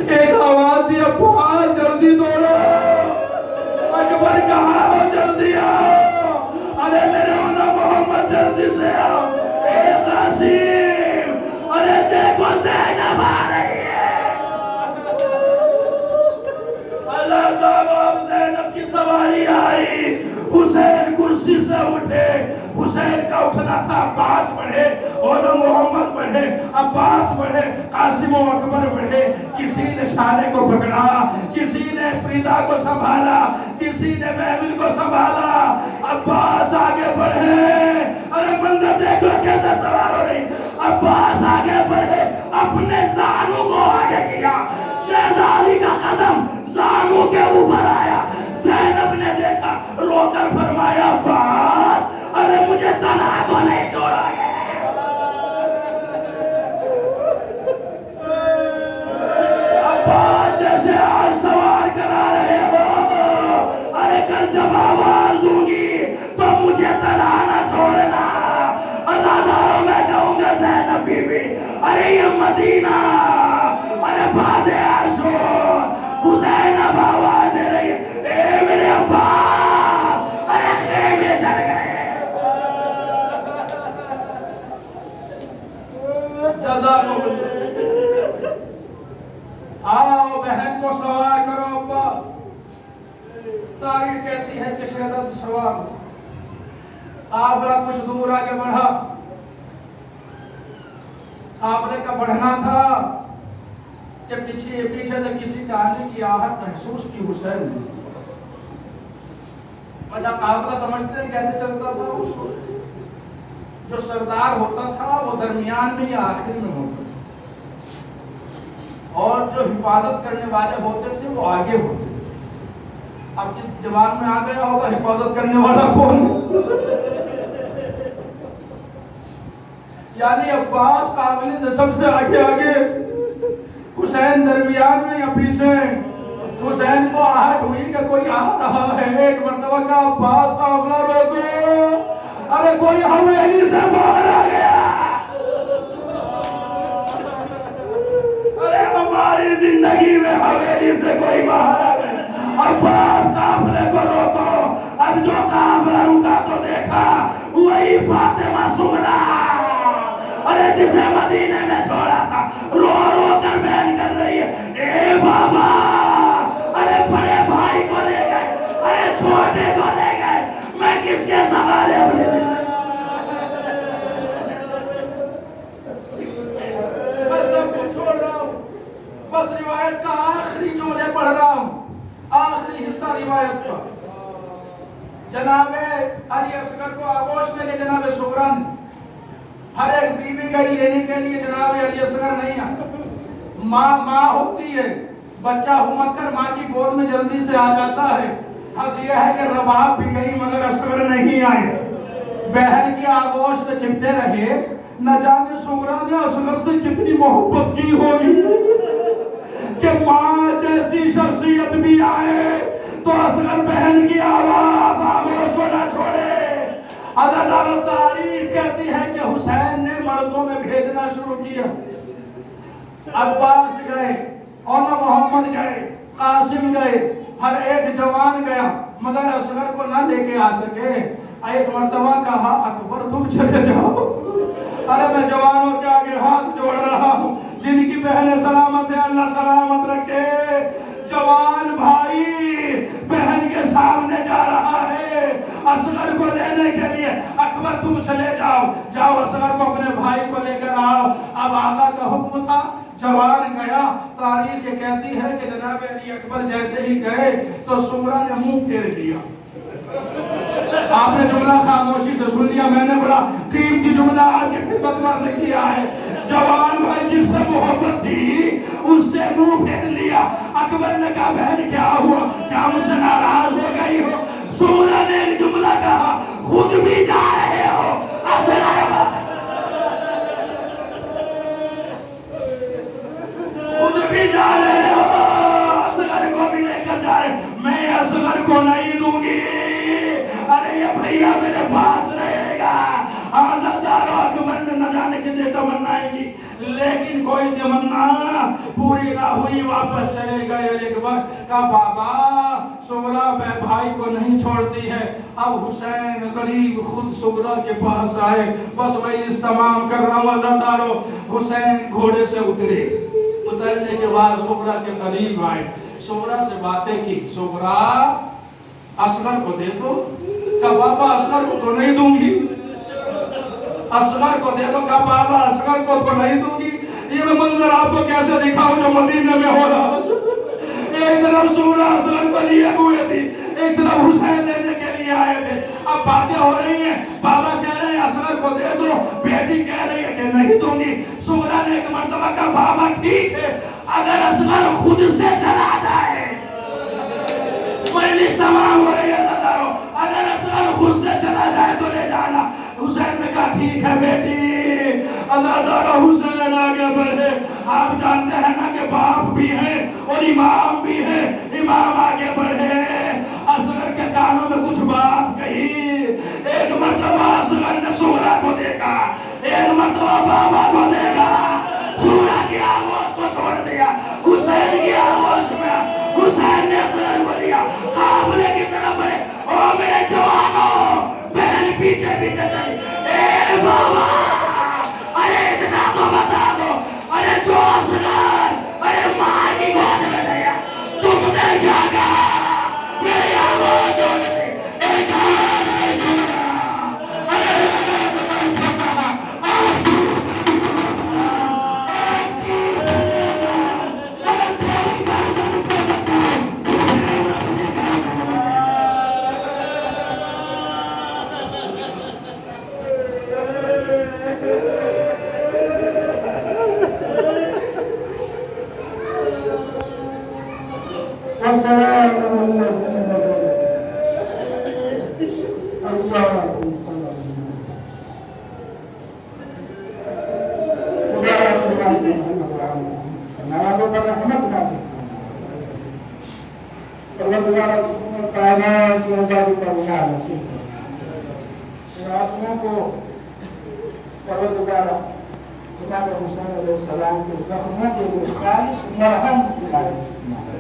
ایک آواز دی ابا جلدی دوڑو، اکبر کہاں ہو جلدی آؤ، ارے میرے ہونا محمد جلدی سے آؤ، اے قاسم ارے دیکھو زینب آ رہی ہے۔ اللہ تعالیٰ اب زینب کی سواری آئی، حسین کرسی سے اٹھے، حسین کا اٹھنا تھا، عباس بڑھے اور محمد بڑھے، عباس بڑھے، قاسم و اکبر بڑھے، کسی نے شانے کو پکڑا، کسی نے فریدہ کو سنبھالا، کسی نے محمل کو سنبھالا، عباس آگے بڑھے، ارے منظر دیکھ لو کیسے سوار ہو رہی، عباس آگے بڑھے، اپنے زانوں کو آگے کیا، شہزادی کا قدم زانوں کے اوپر آیا، زینب نے دیکھا، رو کر فرمایا عباس ارے مجھے تنہا تو نہیں چھوڑا گے، عباس جیسے آج سوار کرا رہے ہو، ارے کل جب آواز دوں گی تو مجھے تنہا نہ چھوڑنا، عزاداروں میں کہوں گا زینب بی بی ارے یہ مدینہ، ارے باد عرش حسین اب آواز دے رہی ہے، اے میرے ابا ارے خیمے جل گئے، جزاکم اللہ، آؤ بہن کو سوار کرو ابا، تاریخ کہتی ہے کہ شہزاد سوار ہو، آپ کا کچھ دور آگے بڑھا، آپ نے کہا بڑھنا تھا کہ پیچھے سے کسی کے آنے کی آہٹ محسوس کی حسین نے، اچھا قافلہ سمجھتے ہیں کیسے چلتا تھا اس وقت، جو سردار ہوتا تھا وہ درمیان میں یا آخر میں ہوتا تھا، اور جو حفاظت کرنے والے ہوتے تھے وہ آگے ہوتے تھے، اب جس دماغ میں آ گیا ہوگا حفاظت کرنے والا کون، یعنی عباس قابل سب سے آگے آگے، حسین درمیان میں یا پیچھے، حسین کو آہٹ ہوئی کہ کوئی آ رہا ہے، ایک مرتبہ کا عباس قافلہ روکو، ارے کوئی حویلی سے باہر آ گیا، ارے ہماری زندگی میں حویلی سے کوئی باہر آ گیا، عباس قافلے کو روکو، اب جو قافلہ رکا تو دیکھا وہی فاطمہ سغرا، ارے جسے مدینے میں چھوڑا تھا، رو رو کر بہن کر رہی ہے، اے بابا ارے بڑے بھائی کو لے گئے، ارے چھوٹے کو لے گئے، میں کس کے سوارے اپنے میں سب کو چھوڑ رہا ہوں، بس روایت کا آخری جملے پڑھ رہا ہوں، آخری حصہ روایت کا، جناب علی اصغر کو آغوش میں لے جناب سغرا نے، ہر ایک بیوی گئی لینے کے لیے، جناب علی اصغر نہیں آتا، ماں ہوتی ہے، بچہ ہمک کر ماں کی گود میں جلدی سے آ جاتا ہے، حد یہ ہے کہ رباب بھی گئی مگر اصغر نہیں آئے، بہن کی آغوش میں چمٹے رہے، نہ جانے سغرا نے اصغر سے کتنی محبت کی ہوگی کہ ماں جیسی شخصیت بھی آئے تو اصغر بہن کی آواز آغوش کو نہ چھوڑے، عدد تاریخ کہتی ہے کہ حسین نے مردوں میں بھیجنا شروع کیا، عباس گئے، اونا محمد گئے، قاسم گئے، ہر ایک جوان گیا، مگر اصغر کو نہ لے کے آ سکے، ایک مرتبہ کہا اکبر تم چلے جاؤ، ارے میں جوانوں کے آگے ہاتھ جوڑ رہا ہوں، جن کی بہنیں سلامت ہیں اللہ سلامت رکھے، جوان بھائی بہن کے سامنے جا رہا ہے اصغر کو لینے کے لیے، اکبر تم چلے جاؤ، جاؤ اصغر کو اپنے بھائی کو لے کر آؤ، اب آقا کا حکم تھا، جوان گیا، تاریخ یہ کہتی ہے کہ جناب علی اکبر جیسے ہی گئے تو سغرا نے منہ پھیر دیا، آپ نے جملہ خاموشی سے سن لیا، میں نے بڑا قیمتی جملہ آپ کی خدمت سے کیا ہے، جوان بھائی جس سے محبت تھی اس سے منہ پھیر لیا، اکبر نے کہا بہن کیا ہوا، کیا مجھ سے ناراض ہو گئی ہو، سغرا نے ایک جملہ کہا خود بھی جا رہے ہو خود بھی جا رہے ہو، اصغر کو بھی لے کر جا رہے، میں اصغر کو نہیں دوں گی، ارے یہ بھیا میرے پاس رہے گا، حضرت اکبر نے نہ جانے کے لیے تمنائیں کی، لیکن کوئی تمنا پوری نہ ہوئی، واپس چلے گئے۔ ایک بار کہا بابا سغرا بھائی کو نہیں چھوڑتی ہے۔ اب حسین غریب خود سغرا کے پاس آئے، بس میں استمام کر رہا ہوں عزادارو۔ حسین گھوڑے سے اترنے کے بعد سغرا کے قریب آئے، سغرا سے باتیں کی۔ سغرا اصغر کو دے دو۔ کہا بابا اصغر کو تو نہیں دوں گی، اصغر کو دے دو۔ کہا بابا اصغر کو تو نہیں دوں گی۔ یہ میں منظر آپ کو کیسے دکھاؤں جو مدینے میں ہو رہا۔ ایک طرف سغرا اصغر کو لیے ہوئے تھی، ایک طرف حسین لینے کے لیے آئے تھے۔ اب باتیں ہو رہی ہیں، بابا کہہ رہے ہیں اصغر کو دے دو، بیٹی کہہ رہی ہے کہ نہیں دوں گی۔ سغرا نے ایک مرتبہ کہا بابا ٹھیک ہے، اگر اصغر خود سے چلا جائے، مجلس تمام ہو رہی ہے دادارو، اگر اصغر خود سے چلا جائے تو لے جانا۔ حسین نے کہا ٹھیک ہے بیٹی۔ عزادارو حسین آگے بڑھے۔ آپ جانتے ہیں نا کہ باپ بھی ہے اور امام بھی ہے۔ امام آگے بڑھے، اصغر کے کانوں میں کچھ بات کہی۔ ایک مرتبہ اصغر نے سغرا کو دیکھا، ایک مرتبہ بابا کو دیکھا۔ سغرا کی آغوش کو چھوڑ دیا، حسین کی آغوش میں حسین نے اصغر کو دیا۔ قافلے کی طرف بڑھے، او میرے جوانوں، بہن پیچھے پیچھے چلی۔ اے بابا، ارے اتنا تو بتا دو، ارے جو اصغر ارے ماں کی گود میں گیا، تم نے کیا کہا؟ میری آواز ہوتی ایک آواز نہیں سنا۔ ارے آسموں کو پروردگار امام حسین علیہ السلام کے زخموں کے لیے خالص مرہم دلائے۔